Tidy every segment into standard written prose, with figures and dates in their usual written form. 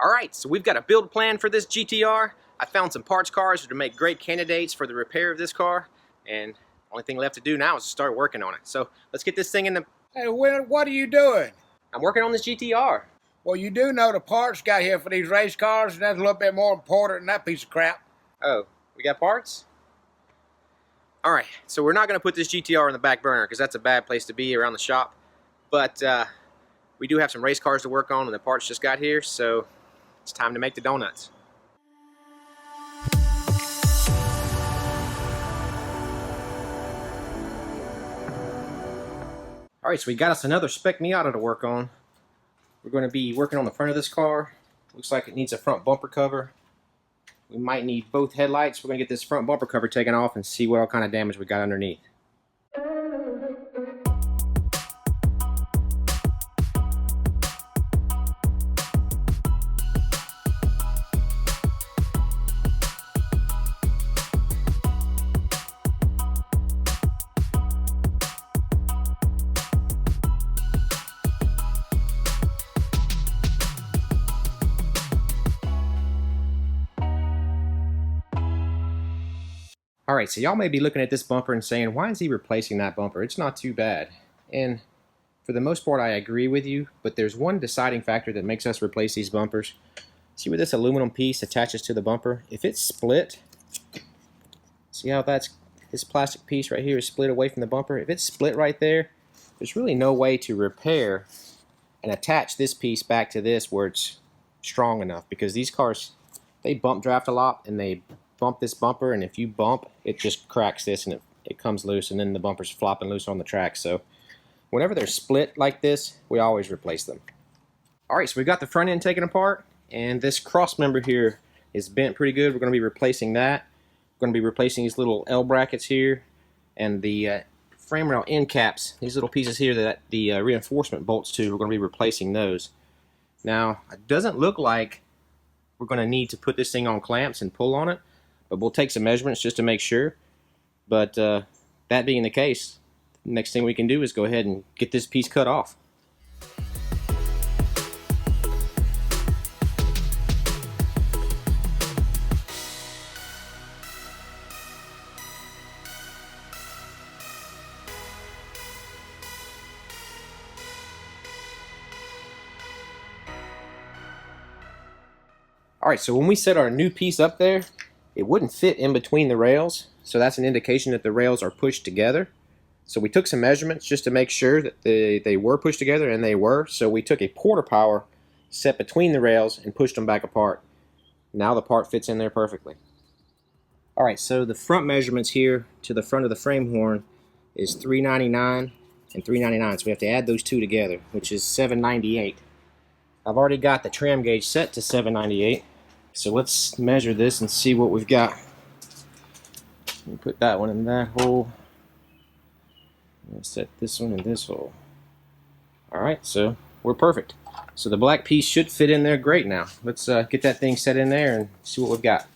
Alright, so we've got a build plan for this GTR. I found some parts cars to make great candidates for the repair of this car, and only thing left to do now is to start working on it. So let's get this thing in the... Hey, what are you doing? I'm working on this GTR. Well, you do know the parts got here for these race cars, and that's a little bit more important than that piece of crap. Oh, we got parts? Alright, so we're not going to put this GTR in the back burner because that's a bad place to be around the shop. But we do have some race cars to work on, and the parts just got here, so it's time to make the donuts. Alright, so we got us another Spec Miata to work on. We're going to be working on the front of this car. Looks like it needs a front bumper cover. We might need both headlights. We're going to get this front bumper cover taken off and see what kind of damage we got underneath. Alright, so y'all may be looking at this bumper and saying, why is he replacing that bumper? It's not too bad. And for the most part, I agree with you, but there's one deciding factor that makes us replace these bumpers. See where this aluminum piece attaches to the bumper? If it's split, see how this plastic piece right here is split away from the bumper? If it's split right there, there's really no way to repair and attach this piece back to this where it's strong enough, because these cars, they bump draft a lot and they bump this bumper, and if you bump, it just cracks this and it comes loose, and then the bumper's flopping loose on the track. So whenever they're split like this, we always replace them. Alright, so we got the front end taken apart, and this cross member here is bent pretty good. We're going to be replacing that. We're going to be replacing these little L brackets here, and the frame rail end caps, these little pieces here that the reinforcement bolts to, we're going to be replacing those. Now, it doesn't look like we're going to need to put this thing on clamps and pull on it, but we'll take some measurements just to make sure. But that being the case, the next thing we can do is go ahead and get this piece cut off. Alright, so when we set our new piece up there, it wouldn't fit in between the rails, so that's an indication that the rails are pushed together. So we took some measurements just to make sure that they were pushed together, and they were. So we took a quarter power, set between the rails, and pushed them back apart. Now the part fits in there perfectly. Alright, so the front measurements here to the front of the frame horn is 399 and 399, so we have to add those two together, which is 798. I've already got the tram gauge set to 798. So let's measure this and see what we've got. Let me put that one in that hole. Set this one in this hole. Alright, so we're perfect. So the black piece should fit in there great now. Let's get that thing set in there and see what we've got.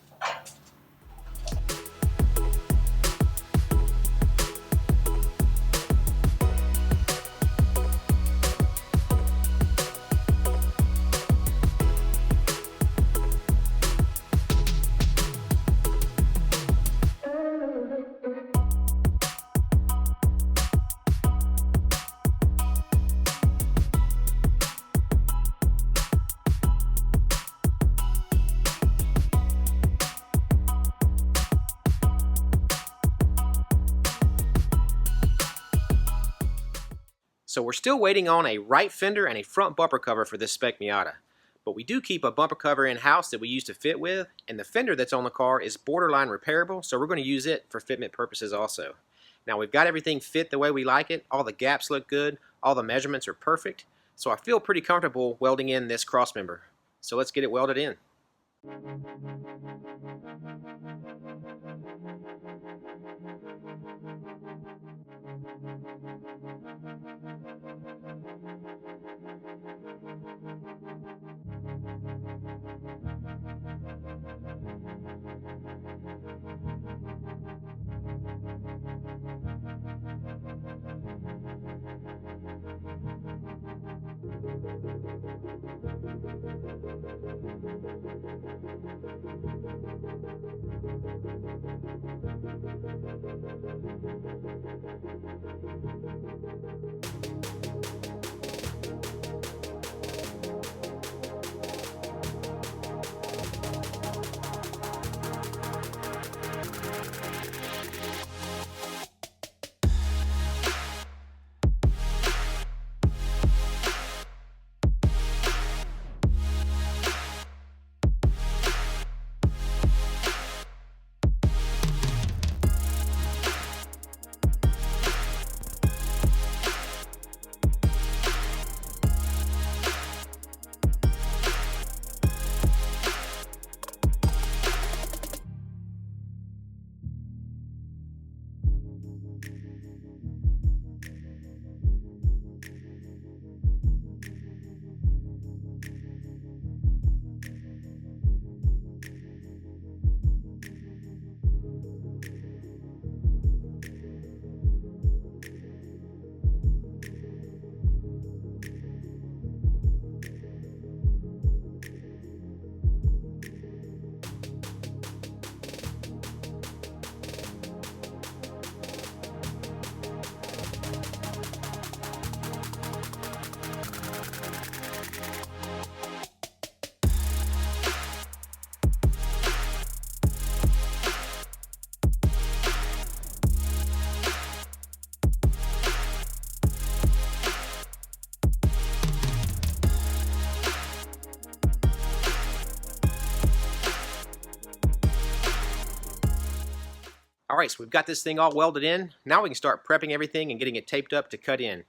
So we're still waiting on a right fender and a front bumper cover for this Spec Miata. But we do keep a bumper cover in-house that we use to fit with, and the fender that's on the car is borderline repairable, so we're going to use it for fitment purposes also. Now we've got everything fit the way we like it, all the gaps look good, all the measurements are perfect, so I feel pretty comfortable welding in this cross member. So let's get it welded in. Alright, so we've got this thing all welded in. Now we can start prepping everything and getting it taped up to cut in.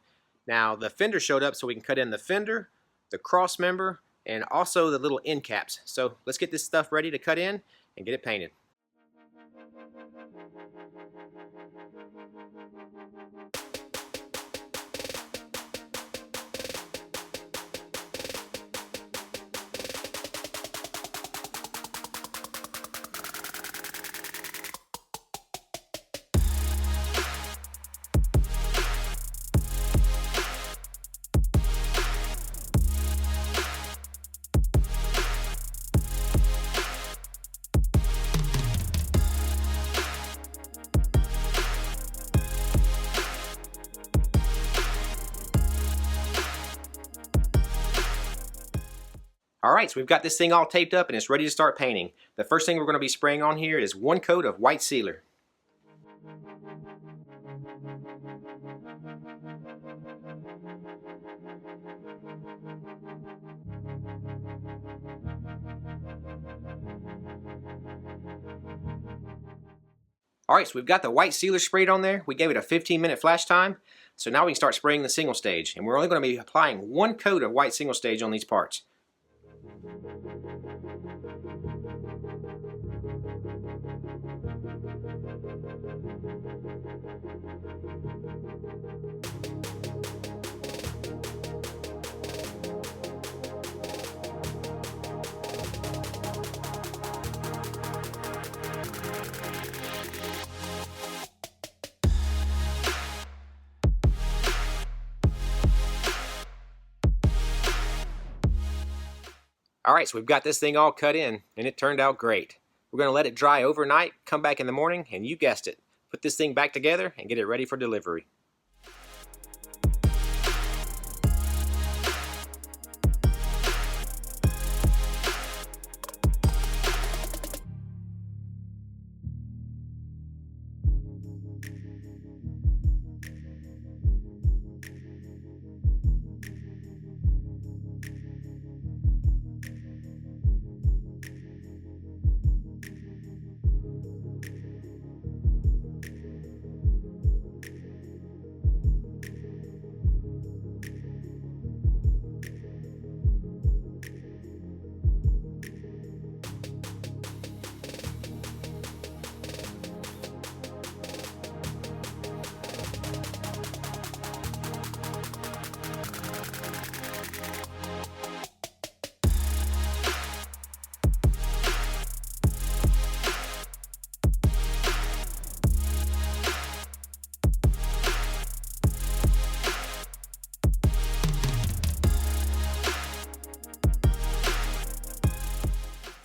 Now the fender showed up so we can cut in the fender, the cross member, and also the little end caps. So let's get this stuff ready to cut in and get it painted. Alright, so we've got this thing all taped up and it's ready to start painting. The first thing we're going to be spraying on here is one coat of white sealer. Alright, so we've got the white sealer sprayed on there. We gave it a 15-minute flash time. So now we can start spraying the single stage. And we're only going to be applying one coat of white single stage on these parts. Alright, so we've got this thing all cut in, and it turned out great. We're going to let it dry overnight, come back in the morning, and you guessed it, put this thing back together and get it ready for delivery.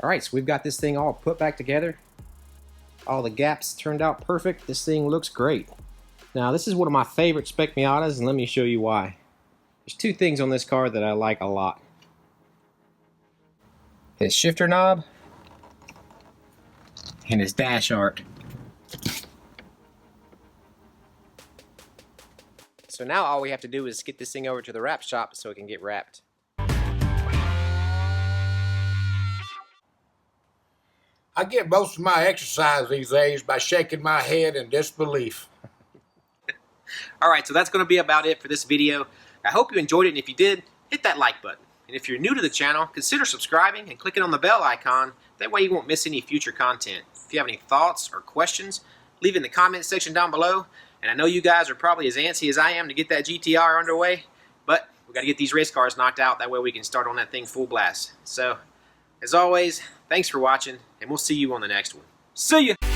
Alright, so we've got this thing all put back together. All the gaps turned out perfect. This thing looks great. Now this is one of my favorite Spec Miatas, and let me show you why. There's two things on this car that I like a lot. His shifter knob and his dash art. So now all we have to do is get this thing over to the wrap shop so it can get wrapped. I get most of my exercise these days by shaking my head in disbelief. Alright, so that's going to be about it for this video. I hope you enjoyed it, and if you did, hit that like button. And if you're new to the channel, consider subscribing and clicking on the bell icon. That way you won't miss any future content. If you have any thoughts or questions, leave it in the comment section down below. And I know you guys are probably as antsy as I am to get that GTR underway, but we got to get these race cars knocked out. That way we can start on that thing full blast. So, as always, thanks for watching, and we'll see you on the next one. See ya!